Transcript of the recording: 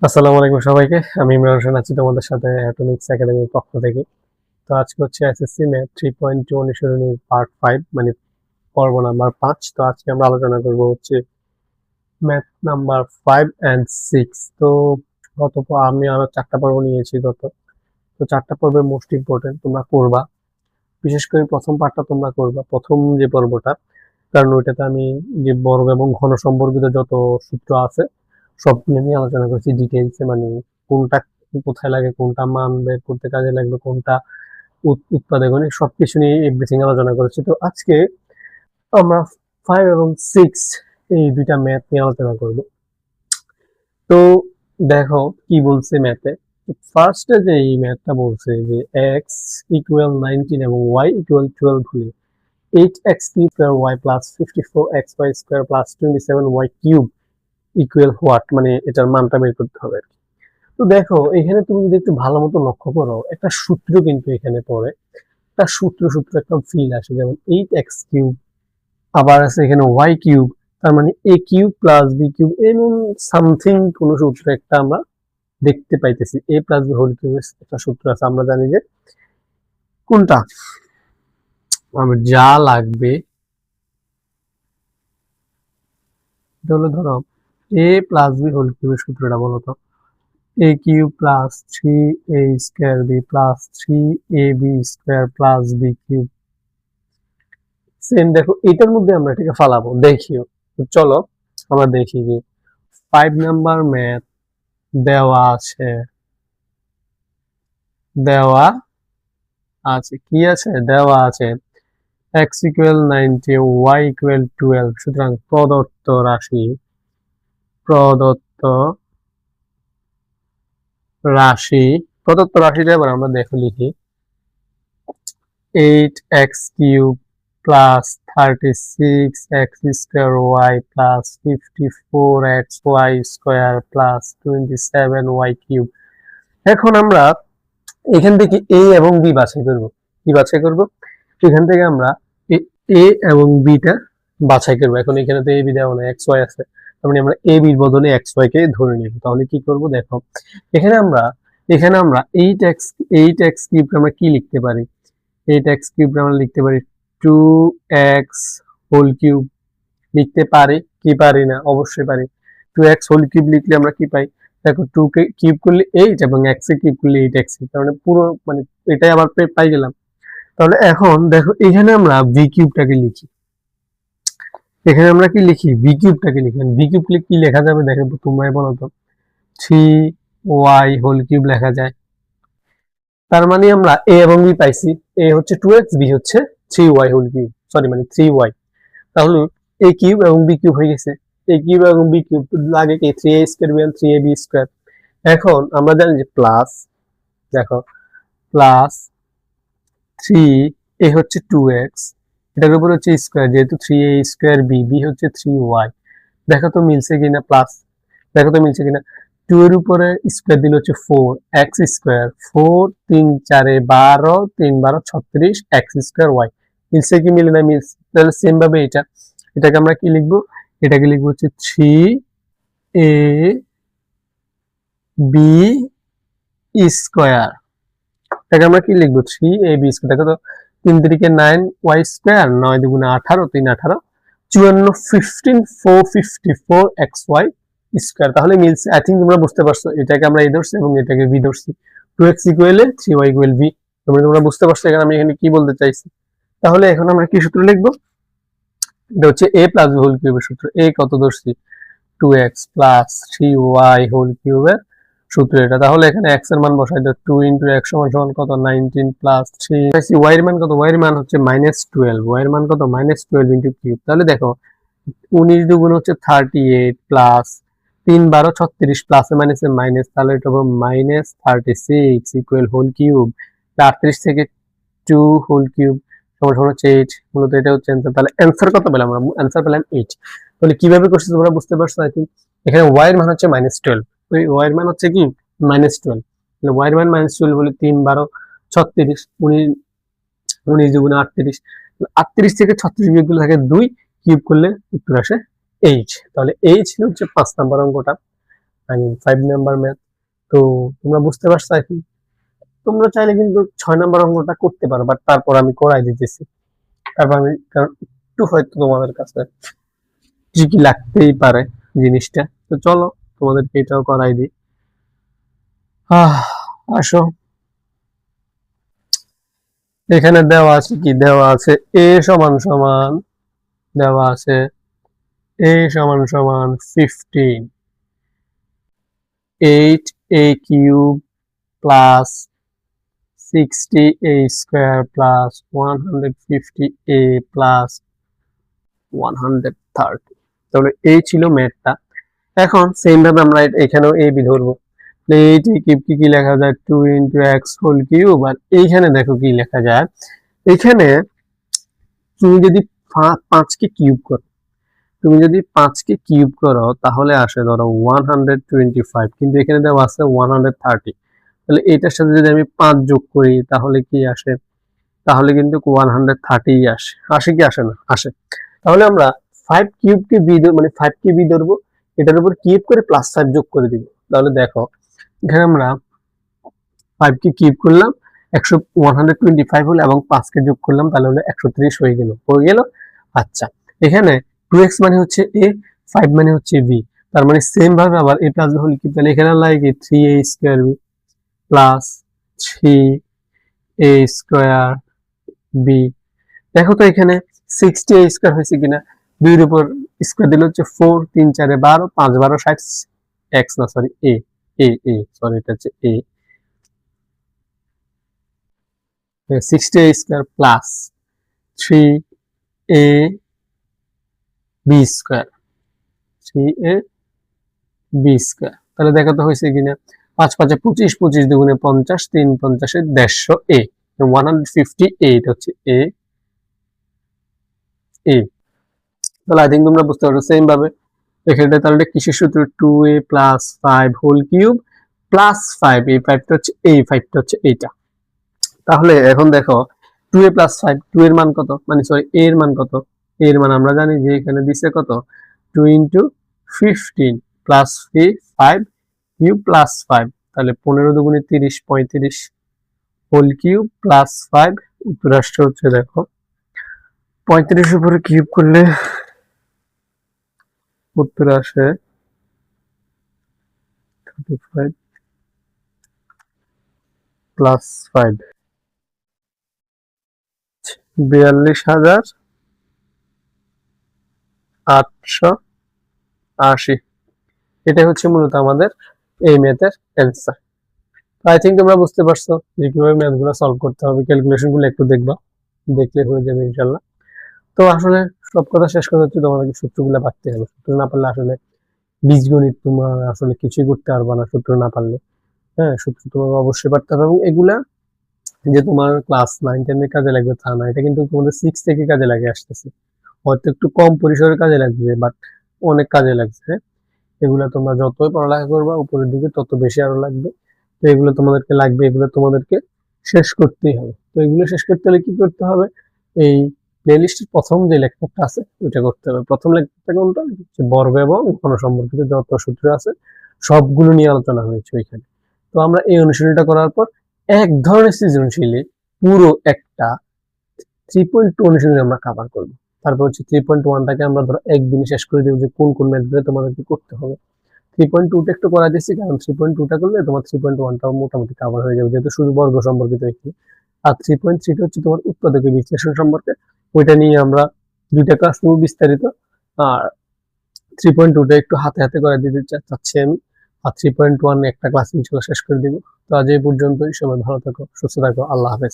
আসসালামু আলাইকুম সবাইকে। আমি ইমরান হোসেন আছি তোমাদের সাথে অ্যাটমিক্স একাডেমির পক্ষ থেকে। তো আজকে হচ্ছে এসএসসি ম্যাথ 3.2 অনুশীলনীর পার্ট 5 মানে পর্ব নাম্বার 5। তো আজকে আমরা আলোচনা করব হচ্ছে ম্যাথ নাম্বার 5 এন্ড 6। তো আমি আরো 4টা পর্ব নিয়েছি তো 4টা পর্বের মোস্ট ইম্পর্টেন্ট তোমরা করবা। বিশেষ করে প্রথম পার্টটা তোমরা করবা, প্রথম যে পর্বটা, কারণ ওইটাতে আমি যে বর্গ এবং ঘন সম্পর্কিত যত সূত্র আছে সবগুলো নিয়ে আলোচনা করছি ডিটেইলসে, মানে কোনটা কোথায় লাগে, কোনটা মান বের করতে কাজে লাগবে, কোনটা উৎপাদক, সবকিছু নিয়ে এভরিথিং আলোচনা করেছি। তো আজকে আমরা 5 এবং 6 এই দুইটা ম্যাথ নিয়ে আলোচনা করব। তো দেখো কি বলছে ম্যাথে। ফার্স্টে যে এই ম্যাথটা বলছে যে এক্স ইকুয়াল 19 এবং ওয়াই ইকুয়াল 12 হলে 8x cube square y plus 54xy square plus 27y cube equal what, মানে এটার মানটা বের করতে হবে। তো দেখো এখানে তুমি যদি একটু ভালো মতো লক্ষ্য করো, একটা সূত্র কিন্তু এখানে পড়ে, একটা সূত্র একটা ফিল আসে, যেমন 8x কিউব, আবার আছে এখানে y কিউব, তার মানে a cube plus b cube, এমন সামথিং কোন সূত্র একটা আমরা দেখতে পাইতেছি। a প্লাস b হোল কিউবের একটা সূত্র আছে, আমরা জানি যে কোনটা আমার যা লাগবে ধরো a প্লাস b হোল কিউবের সূত্রটা বলো তো। a cube plus 3a square b plus 3ab square plus b cube. Same দেখো এটার মধ্যে আমরা এটাকে ফালাবো, দেখিও। তো চলো আমরা দেখি যে 5 নাম্বার ম্যাথ দেওয়া আছে x ইকুয়াল 90 y ইকুয়াল 12। সুতরাং প্রদত্ত রাশিটা এবার আমরা দেখো লিখি 8x cube plus 36x square y plus 54xy square plus 27y cube. এখন আমরা এখান থেকে a এবং b বাছাই করব। কি বাছাই করব? এখান থেকে আমরা a এবং b টা বাছাই করব। এখন এখানে তো a b দেওয়া না, xy আছে, তার মানে আমরা a b এর বদলে xy কে ধরে নিব। তাহলে কি করব দেখো, এখানে আমরা 8x কিউব আমরা কি লিখতে পারি? 8x কিউব আমরা লিখতে পারি 2x হোল কিউব লিখতে পারি কি পারি না? অবশ্যই পারি। 2x হোল কিউব লিখলে আমরা কি পাই? দেখো 2 কে কিউব করলে 8 এবং x এ কিউব করলে 8x, তার মানে পুরো মানে এটাই আবার পাই গেলাম। তাহলে এখন দেখো এখানে আমরা v কিউবটাকে লিখি। এখানে আমরা কি লিখি? v কিউবটাকে লিখি। v কিউব কি লেখা যাবে দেখো তোমরাই বলো তো। 3y হোল কিউব লেখা যায়। তার মানে আমরা a এবং b পাইছি। a হচ্ছে 2x, b হচ্ছে 3y হোল কিউব, সরি মানে 3y। তাহলে a কিউব এবং b কিউব হয়ে গেছে। a কিউব এবং b কিউব লাগে কি 3a স্কয়ার বিয়োগ 3ab স্কয়ার। এখন আমরা জানি যে প্লাস, দেখো প্লাস 3a হচ্ছে 2x, এটার উপর হচ্ছে স্কয়ার, যেহেতু 3a স্কয়ার b হচ্ছে 3y। দেখো তো মিলছে কিনা, প্লাস দেখো তো মিলছে কিনা। 2 এর উপরে স্কয়ার দিলে হচ্ছে 4x square, 4 3 4 12, 3 12 36 x square y। মিলছে কি মিলে না? মিলছে। তাহলে সেম ভাবে এটাকে আমরা কি লিখবো? এটাকে লিখবো হচ্ছে 3ab স্কয়ার। এটাকে আমরা কি লিখবো? 3ab square. দেখো তো 3 3 9 y স্কয়ার, 9 2 18, 3 18 54, 15 454 xy স্কয়ার। তাহলে মিলছে। আই থিঙ্ক তোমরা বুঝতে পারছো, এটাকে আমরা a ধরছি এবং এটাকে b ধরছি। 2x equal 3y equal b। তোমরা বুঝতে পারছো এখানে আমি এখানে কি বলতে চাইছি। তাহলে এখন আমরা কি সূত্র লিখবো? এটা হচ্ছে a প্লাস b হোল কিউবের সূত্র। a কত ধরছি? 2x প্লাস 3y হোল কিউবের সূত্র এটা। তাহলে এখানে x এর মান বসাই দাও। 2 ইনটু x সমান কত? 19 প্লাস 3। y এর মান কত? y এর মান হচ্ছে -12। y এর মান কত? -12 ইনটু কিউব। তাহলে দেখো 19 দুগুণ হচ্ছে 38 প্লাস 3 12 36 প্লাসে মাইনাসে মাইনাস, তাহলে এটা হবে -36 ইকুয়াল হোল কিউব। 38 থেকে 2 হোল কিউব সমান হচ্ছে 8। মূলত এটা হচ্ছে অ্যান্সার। তাহলে অ্যান্সার কত পেলাম আমরা? অ্যান্সার পেলাম 8। তাহলে কিভাবে করছি তোমরা বুঝতে পারছো আই থিঙ্ক। এখানে y এর মান হচ্ছে -12, ওই y এর মান হচ্ছে কি -12। তাহলে y এর মান -12 বলে 3 12 36, 19 দুগুণে 38, 38 থেকে 36 বিয়োগ করলে থাকে 2, কিউব করলে উত্তর আসে h। তাহলে h হচ্ছে 5 নাম্বার অঙ্কটা। I mean 5 number math. তো তোমরা বুঝতে পারছো এখন। তোমরা চাইলে কিন্তু 6 নাম্বার অঙ্কটা করতে পারো, বাট তারপর আমি করাই দিতেছি। তারপর আমি কারণ একটু হয়তো তোমাদের কাছে ট্রিকি লাগতেই পারে জিনিসটা। তো চলো তোমাদেরকে এটাও করাই দিই। আসো, এখানে দেওয়া আছে কি, দেওয়া আছে এ সমান সমান, দেওয়া আছে এ সমান সমান 15, 8a cube plus 60a square plus 150a plus 130। তাহলে এই ছিল ম্যাথটা। এখন সেম ভাবে আমরা এখানেও এ বি ধরবো। এইট কিউব কি লেখা যায়, 2 ইন্টু এক্স হোল কিউব। আর এইখানে দেখো কি লেখা যায়, এখানে তুমি যদি 5কে কিউব করো, তুমি যদি 5কে কিউব করো তাহলে আসে ধরো 125, কিন্তু এখানে দেওয়া আছে 130। তাহলে এটার সাথে যদি আমি 5 যোগ করি তাহলে কি আসে, তাহলে কিন্তু 130 আসে। আসে কি আসে না? আসে। তাহলে আমরা 5 কিউবকে বি মানে 5কে বি ধরবো, এটার উপর কিউব করে প্লাস 5 যোগ করে দিব। তাহলে দেখো এখানে আমরা 5কে কিউব করলাম 125 হলো, এবং 5কে যোগ করলাম তাহলে হলো 130 হয়ে গেল। আচ্ছা, এখানে 2x মানে হচ্ছে a, 5 মানে হচ্ছে b। তার মানে সেম ভাবে আবার a প্লাস b হল কি, তাহলে এখানে লাগে 3a square b plus 3a square b। দেখো তো এখানে 60a স্কয়ার হয়েছে কিনা, 2 এর উপর স্কয়ার দিলে হচ্ছে 4, 3 4 12, 5 12 60, x না সরি a, সরি এটা হচ্ছে a, 60a square plus 3a b square, 3a b square. তাহলে দেখো তো হয়েছে কিনা, 5 5 25, 25 দুগুণে 50, 3 50 150 a, 150a, এটা হচ্ছে a। তাহলে আই থিঙ্ক তোমরা বুঝতে পারছো। সেম ভাবে এখানে তাহলে কিসের সূত্র, 2a plus 5 whole cube plus 5, এই 5টা হচ্ছে এই 5টা হচ্ছে এইটা। তাহলে এখন দেখো 2a প্লাস 5, 2 এর মান কত, মানে সরি a এর মান কত, a এর মান আমরা জানি যে এখানে দিছে কত, 2 ইন্টু 15 প্লাস 5 কিউব প্লাস 5, তাহলে 15 দুগুণে 30, 35 হোল কিউব প্লাস 5। উত্তর আসছে হচ্ছে দেখো 35 উপরে কিউব করলে উত্তর আসে 35 প্লাস 5, 42,880। এটা হচ্ছে মূলত আমাদের এই ম্যাথের অ্যান্সার। আই থিঙ্ক তোমরা বুঝতে পারছো যে কিভাবে ম্যাথগুলো সলভ করতে হবে। ক্যালকুলেশনগুলো একটু দেখবা, দেখলে হয়ে যাবে ইনশাল্লাহ। তো আসলে সব কথা শেষ কথা হচ্ছে তোমাদেরকে সূত্রগুলো পারতে হবে। সূত্র না পারলে আসলে বীজগণিত তোমরা আসলে কিছুই করতে পারবা না সূত্র না পারলে। হ্যাঁ, সূত্র তোমার অবশ্যই পারতে হবে, এবং এগুলা যে তোমার ক্লাস 9 10 এর কাজে লাগবে তা না, এটা কিন্তু তোমাদের 6 থেকে কাজে লাগে আসতেছে। হয়তো একটু কম পরিসরে কাজে লাগবে, বাট অনেক কাজে লাগছে। এগুলো তোমরা যতই পড়ালেখা করবা উপরের দিকে তত বেশি আরো লাগবে। তো এগুলো তোমাদেরকে লাগবে, এগুলো তোমাদেরকে শেষ করতেই হবে। তো এগুলো শেষ করতে হলে কি করতে হবে, এই প্লেলিস্টের প্রথম যে লেকচারটা আছে ওইটা করতে হবে। প্রথম লেকচারটা কোনটা, বর্গ এবং ঘন সম্পর্কিত যত সূত্র আছে সবগুলো নিয়ে আলোচনা হয়েছে ওইখানে। তো আমরা এই অনুশীলনটা করার পর এক ধরনের সৃজনশীলে পুরো একটা 3.2 অনুশীলন আমরা কভার করবো। তারপর হচ্ছে 3.1টাকে আমরা ধরো একদিনে শেষ করে দেবো যে কোন কোন ম্যাথগুলো তোমাদেরকে করতে হবে। 3.2টা একটু করা দিচ্ছি, কারণ 3.2টা করলে তোমার 3.1টাও মোটামুটি কভার হয়ে যাবে, যেহেতু শুধু বর্গ সম্পর্কিত একটি। আর 3.3টা হচ্ছে তোমার উৎপাদকের বিশ্লেষণ সম্পর্কে, ওইটা নিয়ে আমরা 2টা ক্লাস নেব বিস্তারিত। আর 3.2টা একটু হাতে হাতে করে দিতে চাচ্ছি আমি। আর 3.1 একটা ক্লাস ইনশাল্লাহ শেষ করে দিব। তো আজ এই পর্যন্তই। সবাই ভালো থাকো, সুস্থ থাকো, আল্লাহ হাফেজ।